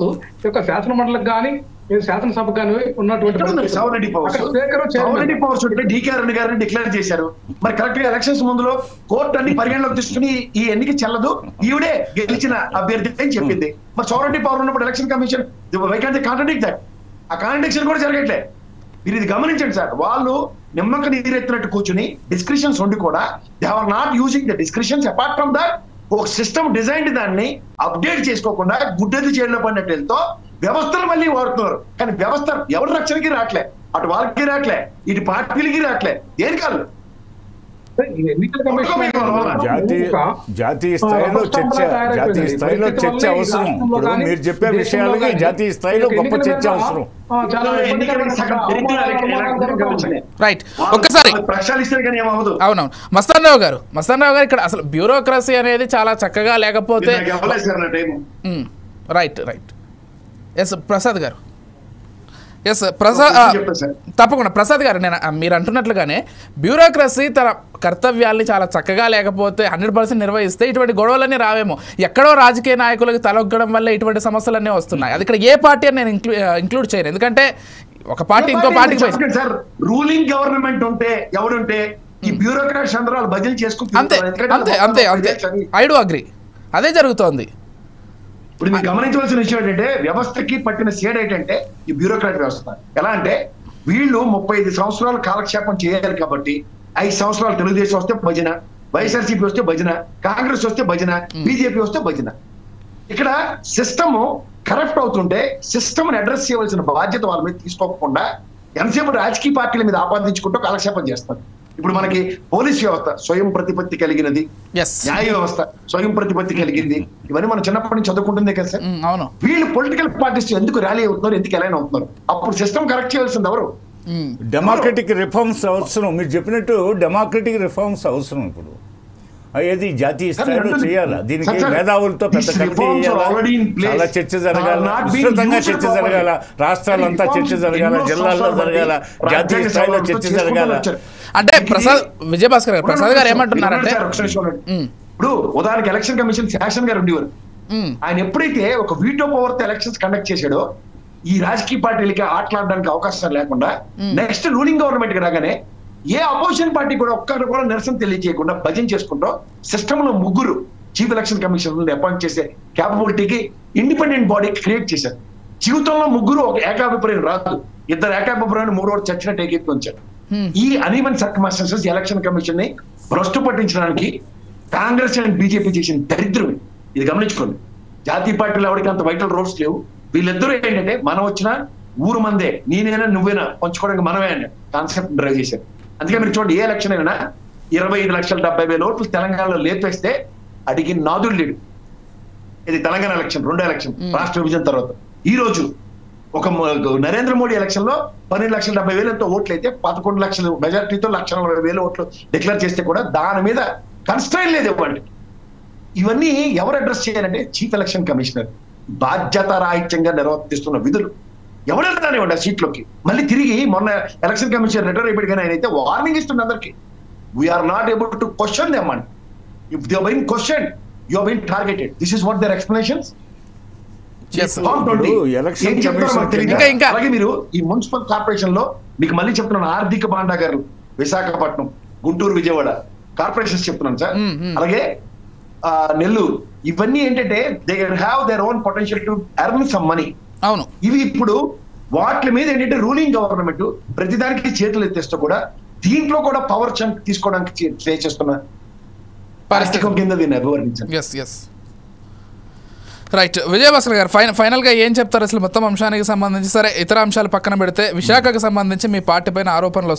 యొక్క శాసన మండలికి కానీ శాసనసభ కానీ ఉన్నటువంటి సౌరెడ్డి పవర్స్ డీకే అరుణ్ గారిని డిక్లేర్ చేశారు. మరి కరెక్ట్ గా ఎలక్షన్స్ ముందులో కోర్టు అన్ని పరిగణలోకి తీసుకుని ఈ ఎన్నిక చెల్లదు, ఈవిడే గెలిచిన అభ్యర్థి అని చెప్పింది. మరి సౌరెడ్డి పవర్ ఉన్నప్పుడు election commission why can't they contradict that? ఆ కాంట్రడిక్షన్ కూడా జరగట్లే. మీరు ఇది గమనించండి సార్. వాళ్ళు నిమ్మక నీరెత్తినట్టు కూర్చుని డిస్క్రిషన్స్ ఉండి కూడా they are not using the discretions. Apart from that ఒక సిస్టమ్ డిజైన్ దాన్ని అప్డేట్ చేసుకోకుండా గుడ్డెది చేయడంలో పడినట్లతో వ్యవస్థలు మళ్ళీ వాడుతున్నారు. కానీ వ్యవస్థ ఎవరి రక్షణకి రావట్లే, అటు వాళ్ళకి రావట్లే, ఇటు పార్టీలకి రావట్లే. దేని కాదు జాతీయ స్థాయిలో చర్చ అవసరం. ఇప్పుడు మీరు చెప్పే విషయాలకి జాతీయ స్థాయిలో గొప్ప చర్చ అవసరం. రైట్, ఒక్కసారి అవునవును మస్తానరావు గారు ఇక్కడ అసలు బ్యూరోక్రసీ అనేది చాలా చక్కగా లేకపోతే రైట్ ఎస్ ప్రసాద్ గారు తప్పకుండా ప్రసాద్ గారు, నేను మీరు అంటున్నట్లుగానే బ్యూరోక్రసీ తన కర్తవ్యాల్ని చాలా చక్కగా లేకపోతే 100% నిర్వహిస్తే ఇటువంటి గొడవలన్నీ రావేమో. ఎక్కడో రాజకీయ నాయకులకు తలొగ్గడం వల్ల ఇటువంటి సమస్యలన్నీ వస్తున్నాయి. అది ఇక్కడ ఏ పార్టీ అని నేను ఇంక్లూడ్ చేయను, ఎందుకంటే ఒక పార్టీ ఇంకో పార్టీకి సార్ రూలింగ్ గవర్నమెంట్ ఉంటే ఎవరుంటే ఈ బ్యూరోక్రాట్స్ అందరూ వాళ్ళు బదిలీ చేసుకుంటారు. అంతే ఐ డు అగ్రీ, అదే జరుగుతోంది. ఇప్పుడు మీరు గమనించవలసిన విషయం ఏంటంటే వ్యవస్థకి పట్టిన సేడ్ ఏంటంటే ఈ బ్యూరోక్రాట్ వ్యవస్థ. ఎలా అంటే వీళ్ళు 35 సంవత్సరాలు కాలక్షేపం చేయాలి కాబట్టి 5 సంవత్సరాలు తెలుగుదేశం వస్తే భజన, వైఎస్ఆర్సీపీ వస్తే భజన, కాంగ్రెస్ వస్తే భజన, బీజేపీ వస్తే భజన. ఇక్కడ సిస్టమ్ కరప్ట్ అవుతుంటే సిస్టమ్ ని అడ్రస్ చేయవలసిన బాధ్యత వాళ్ళ మీద తీసుకోకుండా ఎంతసేపు రాజకీయ పార్టీల మీద ఆపాదించుకుంటూ కాలక్షేపం చేస్తారు. ఇప్పుడు మనకి పోలీస్ వ్యవస్థ స్వయం ప్రతిపత్తి కలిగినది, న్యాయ వ్యవస్థ స్వయం ప్రతిపత్తి కలిగింది. ఇవన్నీ మనం చిన్నప్పటి నుంచి చదువుకుంటుందే కదా సార్. వీళ్ళు పొలిటికల్ పార్టీస్ ఎందుకు ర్యాలీ అవుతున్నారు, ఎందుకు ఎలా అవుతున్నారు? అప్పుడు సిస్టమ్ కరెక్ట్ చేయాల్సింది ఎవరు? డెమోక్రటిక్ రిఫార్మ్స్ అవసరం. మీరు చెప్పినట్టు డెమోక్రటిక్ రిఫార్మ్స్ అవసరం. ఇప్పుడు అది జాతీయ స్థాయిలో చేయాలా? దీనికి మేధావులతో పెద్ద కమిటీ చాలా చర్చ జరగాల, విస్తృతంగా చర్చ జరగాల, రాష్ట్రాలంతా చర్చ జరగాల, జిల్లాల్లో జరగాల, జాతీయ స్థాయిలో చర్చ జరగాల. అంటే విజయభాస్కర్ గారు, ప్రసాద్ గారు ఏమంటున్నారంటే ఇప్పుడు ఉదాహరణకి ఎలక్షన్ కమిషన్ శాసన్ గారు ఉండేవారు. ఆయన ఎప్పుడైతే ఒక వీటో పవర్ తో ఎలక్షన్స్ కండక్ట్ చేశాడో ఈ రాజకీయ పార్టీలకి ఆటలాడడానికి అవకాశం లేకుండా నెక్స్ట్ రూలింగ్ గవర్నమెంట్ కి రాగానే ఏ అపోజిషన్ పార్టీ కూడా ఒక్కరు కూడా నిరసన తెలియజేయకుండా భజన చేసుకుంటూ సిస్టమ్ లో 3 చీఫ్ ఎలక్షన్ కమిషనర్ అపాయింట్ చేసే క్యాపబిలిటీకి ఇండిపెండెంట్ బాడీ క్రియేట్ చేశారు. జీవితంలో 3 ఒక ఏకాభిప్రాయం రాదు, 2 ఏకాభిప్రాయాన్ని 3 చర్చను టేకెత్తి ఉంచారు. ఈ అన్ఈవెన్ సర్కమ్స్టాన్సెస్ ఎలక్షన్ కమిషన్ ని భ్రష్టు పట్టించడానికి కాంగ్రెస్ అండ్ బీజేపీ చేసిన దరిద్రం ఇది. గమనించుకోండి, జాతీయ పార్టీలు ఎవరికి అంత వైటల్ రోల్స్ లేవు. వీళ్ళిద్దరూ ఏంటంటే మనం వచ్చిన ఊరు మందే, నేనైనా నువ్వైనా పంచుకోవడానికి మనమే అండి కాన్సెప్ట్ డ్రైవ్ చేశారు. అందుకే మీరు చూడండి, ఏ ఎలక్షన్ అయినా 25,70,000 ఓట్లు తెలంగాణలో లేపేస్తే అడిగి నాదుడు లేడు. ఇది తెలంగాణ ఎలక్షన్, 2వ ఎలక్షన్ రాష్ట్ర విభజన తర్వాత. ఈ రోజు ఒక నరేంద్ర మోడీ ఎలక్షన్ లో 12,70,000 ఓట్లు అయితే 11 లక్షల మెజార్టీతో 1,40,000 ఓట్లు డిక్లేర్ చేస్తే కూడా దాని మీద కన్స్ట్రైన్ లేదు ఇవ్వండి. ఇవన్నీ ఎవరు అడ్రస్ చేయాలంటే చీఫ్ ఎలక్షన్ కమిషనర్ బాధ్యత రాహిత్యంగా నిర్వర్తిస్తున్న విధులు. ఎవరైనా రానివ్వండి ఆ సీట్లోకి. మళ్ళీ తిరిగి మొన్న ఎలక్షన్ కమిషన్ రిటైర్ అయిపోయి కానీ ఆయన అయితే వార్నింగ్ ఇస్తుంది అందరికి, we are not able to question them and if they are being questioned you are being targeted. This is what their explanations. అలాగే మీరు ఈ మున్సిపల్ కార్పొరేషన్ లో మీకు మళ్ళీ చెప్తున్నాను, ఆర్థిక భాండాగారులు విశాఖపట్నం, గుంటూరు, విజయవాడ కార్పొరేషన్స్ చెప్తున్నాను సార్. అలాగే నెల్లూరు, ఇవన్నీ ఏంటంటే they have their own potential to earn some money. అవును, ఇవి ఇప్పుడు వాటి మీద ఏంటంటే రూలింగ్ గవర్నమెంట్ ప్రతిదానికి చేతులు ఎత్తేస్తూ కూడా దీంట్లో కూడా పవర్ చంక్ తీసుకోవడానికి ట్రై చేస్తున్న పరిస్థితి కింద దీన్ని అభివర్ణించండి. రైట్, విజయభాస్కర్ గారు ఫైనల్ గా ఏం చెప్తారు అసలు మొత్తం అంశానికి సంబంధించి? సరే, ఇతర అంశాలు పక్కన పెడితే విశాఖకు సంబంధించి మీ పార్టీ పైన ఆరోపణలు